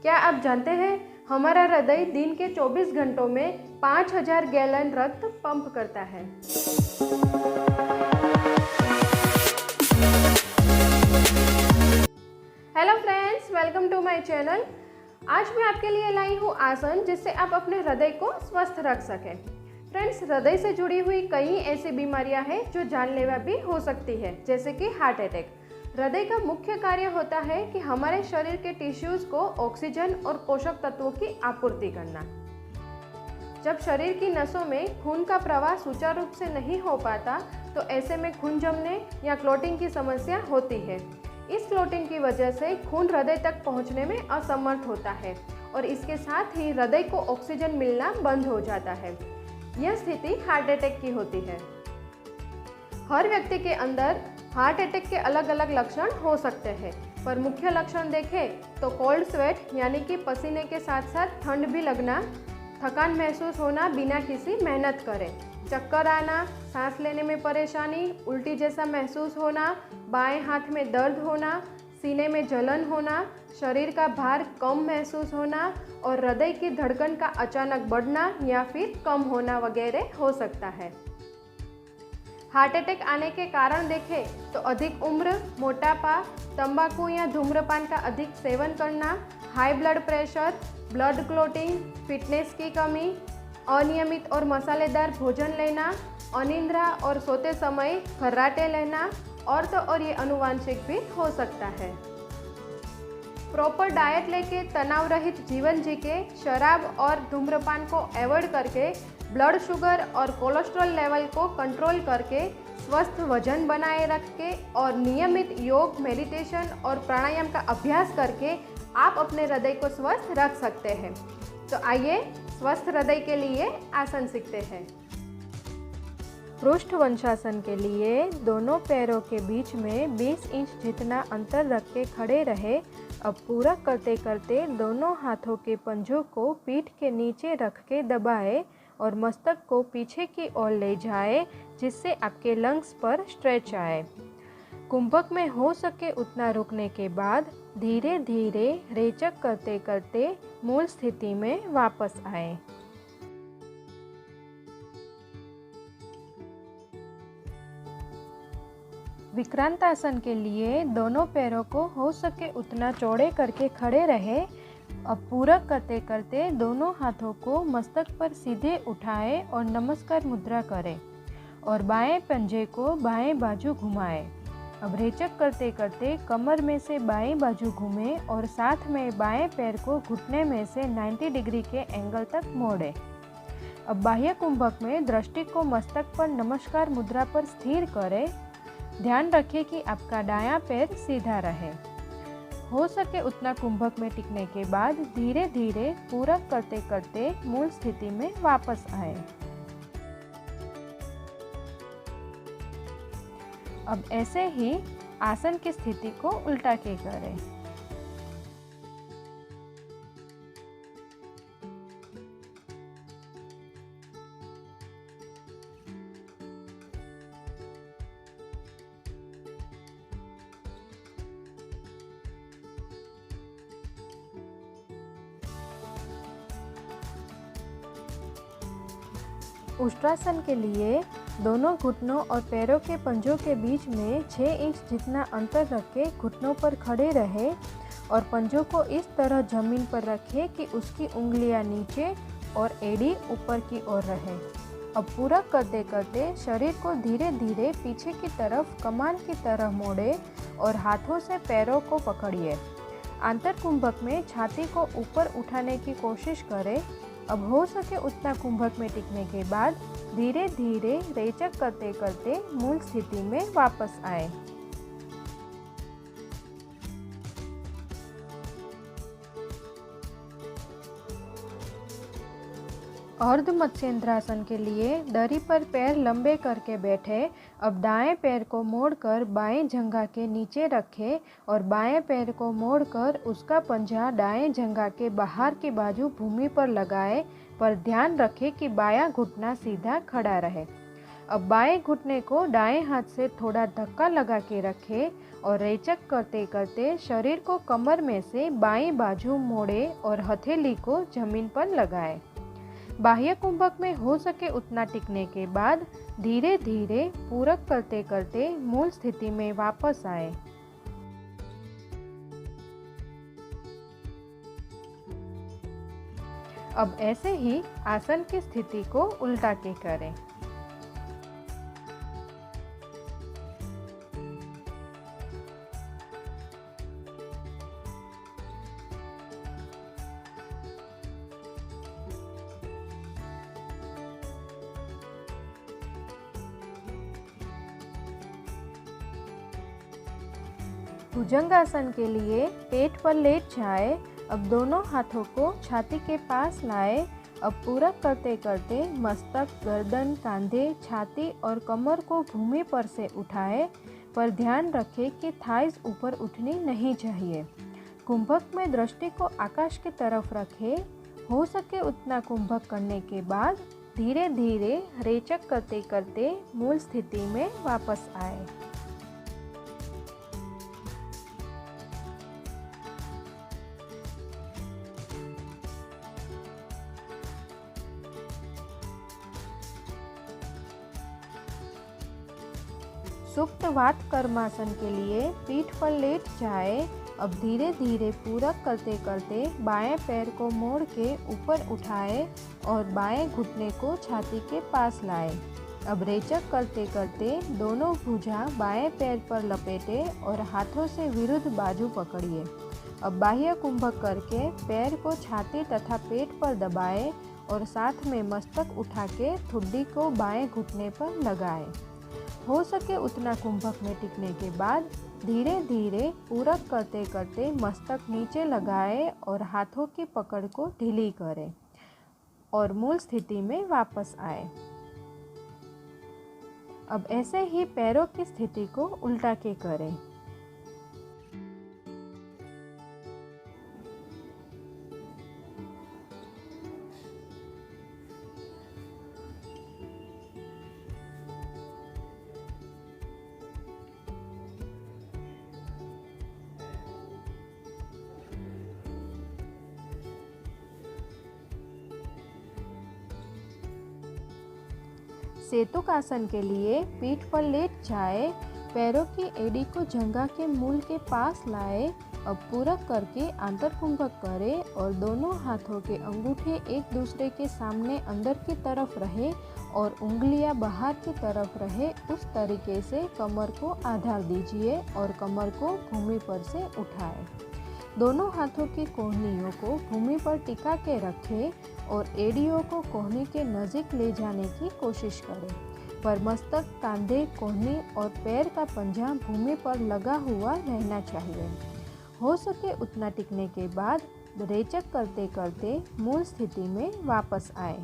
क्या आप जानते हैं हमारा हृदय दिन के 24 घंटों में 5000 गैलन रक्त पंप करता है। Hello friends, welcome to my channel. आज मैं आपके लिए लाई हूँ आसन जिससे आप अपने हृदय को स्वस्थ रख सकें। फ्रेंड्स, हृदय से जुड़ी हुई कई ऐसी बीमारियां हैं जो जानलेवा भी हो सकती है, जैसे कि हार्ट अटैक। हृदय का मुख्य कार्य होता है कि हमारे शरीर के टिश्यूज को ऑक्सीजन और पोषक तत्वों की आपूर्ति करना। जब शरीर की नसों में खून का प्रवाह सुचारू रूप से नहीं हो पाता तो ऐसे में खून जमने या क्लॉटिंग की समस्या होती है। इस क्लॉटिंग की वजह से खून हृदय तक पहुंचने में असमर्थ होता है और इसके साथ ही हृदय को ऑक्सीजन मिलना बंद हो जाता है। यह स्थिति हार्ट अटैक की होती है। हर व्यक्ति के अंदर हार्ट अटैक के अलग अलग लक्षण हो सकते हैं, पर मुख्य लक्षण देखें तो कोल्ड स्वेट यानी कि पसीने के साथ साथ ठंड भी लगना, थकान महसूस होना बिना किसी मेहनत करे, चक्कर आना, सांस लेने में परेशानी, उल्टी जैसा महसूस होना, बाएं हाथ में दर्द होना, सीने में जलन होना, शरीर का भार कम महसूस होना और हृदय की धड़कन का अचानक बढ़ना या फिर कम होना वगैरह हो सकता है। हार्ट अटैक आने के कारण देखें तो अधिक उम्र, मोटापा, तंबाकू या धूम्रपान का अधिक सेवन करना, high blood pressure, blood clotting, fitness की कमी, अनियमित और मसालेदार भोजन लेना, अनिद्रा और सोते समय खर्राटे लेना और ये अनुवांशिक भी हो सकता है। प्रॉपर डाइट लेके तनाव रहित जीवन जी के शराब और धूम्रपान को अवॉइड करके ब्लड शुगर और कोलेस्ट्रॉल लेवल को कंट्रोल करके स्वस्थ वजन बनाए रख के और नियमित योग, मेडिटेशन और प्राणायाम का अभ्यास करके आप अपने हृदय को स्वस्थ रख सकते हैं। तो आइए स्वस्थ हृदय के लिए आसन सीखते हैं। पृष्ठ वंशासन के लिए दोनों पैरों के बीच में 20 इंच जितना अंतर रख के खड़े रहे। अब पूरा करते करते दोनों हाथों के पंजों को पीठ के नीचे रख के दबाए और मस्तक को पीछे की ओर ले जाए, जिससे आपके लंग्स पर स्ट्रेच आए। कुंभक में हो सके उतना रुकने के बाद धीरे धीरे रेचक करते करते मूल स्थिति में वापस आए। विक्रांत आसन के लिए दोनों पैरों को हो सके उतना चौड़े करके खड़े रहे। अब पूरक करते करते दोनों हाथों को मस्तक पर सीधे उठाए और नमस्कार मुद्रा करें और बाएं पंजे को बाएं बाजू घुमाएं। अब रेचक करते करते कमर में से बाएं बाजू घूमें और साथ में बाएं पैर को घुटने में से 90 डिग्री के एंगल तक मोड़ें। अब बाह्य कुंभक में दृष्टि को मस्तक पर नमस्कार मुद्रा पर स्थिर करें। ध्यान रखें कि आपका दायां पैर सीधा रहे। हो सके उतना कुंभक में टिकने के बाद धीरे धीरे पूरक करते करते मूल स्थिति में वापस आए। अब ऐसे ही आसन की स्थिति को उल्टा के करें। उष्ट्रासन के लिए दोनों घुटनों और पैरों के पंजों के बीच में 6 इंच जितना अंतर रख के घुटनों पर खड़े रहे और पंजों को इस तरह जमीन पर रखें कि उसकी उंगलियां नीचे और एड़ी ऊपर की ओर रहे। अब पूरा करते करते शरीर को धीरे धीरे पीछे की तरफ कमान की तरह मोड़े और हाथों से पैरों को पकड़िए। आंतर कुंभक में छाती को ऊपर उठाने की कोशिश करें। अब हो सके उतना कुंभक में टिकने के बाद धीरे धीरे रेचक करते करते मूल स्थिति में वापस आए। अर्ध मत्स्येंद्रासन के लिए दरी पर पैर लंबे करके बैठे। अब दाएं पैर को मोड़कर बाएं जंघा के नीचे रखें और बाएं पैर को मोड़कर उसका पंजा दाएं जंघा के बाहर की बाजू भूमि पर लगाएं, पर ध्यान रखें कि बायां घुटना सीधा खड़ा रहे। अब बाएं घुटने को दाएं हाथ से थोड़ा धक्का लगा के रखें और रेचक करते करते शरीर को कमर में से बाईं बाजू मोड़े और हथेली को जमीन पर लगाए। बाह्य कुंभक में हो सके उतना टिकने के बाद धीरे धीरे पूरक करते करते मूल स्थिति में वापस आए। अब ऐसे ही आसन की स्थिति को उल्टा के करें। भुजंगासन के लिए पेट पर लेट जाए। अब दोनों हाथों को छाती के पास लाए। अब पूरक करते करते मस्तक, गर्दन, कंधे, छाती और कमर को भूमि पर से उठाए, पर ध्यान रखें कि थाइस ऊपर उठनी नहीं चाहिए। कुंभक में दृष्टि को आकाश की तरफ रखें। हो सके उतना कुंभक करने के बाद धीरे धीरे रेचक करते करते मूल स्थिति में वापस आए। सुप्त वात कर्मासन के लिए पीठ पर लेट जाए। अब धीरे धीरे पूरक करते करते बाएं पैर को मोड़ के ऊपर उठाए और बाएं घुटने को छाती के पास लाए। अब रेचक करते करते दोनों भुजा बाएं पैर पर लपेटे और हाथों से विरुद्ध बाजू पकड़िए। अब बाह्य कुंभक करके पैर को छाती तथा पेट पर दबाए और साथ में मस्तक उठा के ठुड्डी को बाएं घुटने पर लगाए। हो सके उतना कुंभक में टिकने के बाद धीरे धीरे पूरक करते करते मस्तक नीचे लगाए और हाथों की पकड़ को ढीली करें और मूल स्थिति में वापस आए। अब ऐसे ही पैरों की स्थिति को उल्टा के करें। सेतुक आसन के लिए पीठ पर लेट जाए। पैरों की एड़ी को जंघा के मूल के पास लाए। अब पूरक करके आंतर कुंभक करें और दोनों हाथों के अंगूठे एक दूसरे के सामने अंदर की तरफ रहे और उंगलियां बाहर की तरफ रहे। उस तरीके से कमर को आधार दीजिए और कमर को भूमि पर से उठाएं। दोनों हाथों की कोहनियों को भूमि पर टिका के रखें और एड़ियों को कोहनी के नज़दीक ले जाने की कोशिश करें, पर मस्तक, कंधे, कोहनी और पैर का पंजा भूमि पर लगा हुआ रहना चाहिए। हो सके उतना टिकने के बाद रेचक करते करते मूल स्थिति में वापस आए।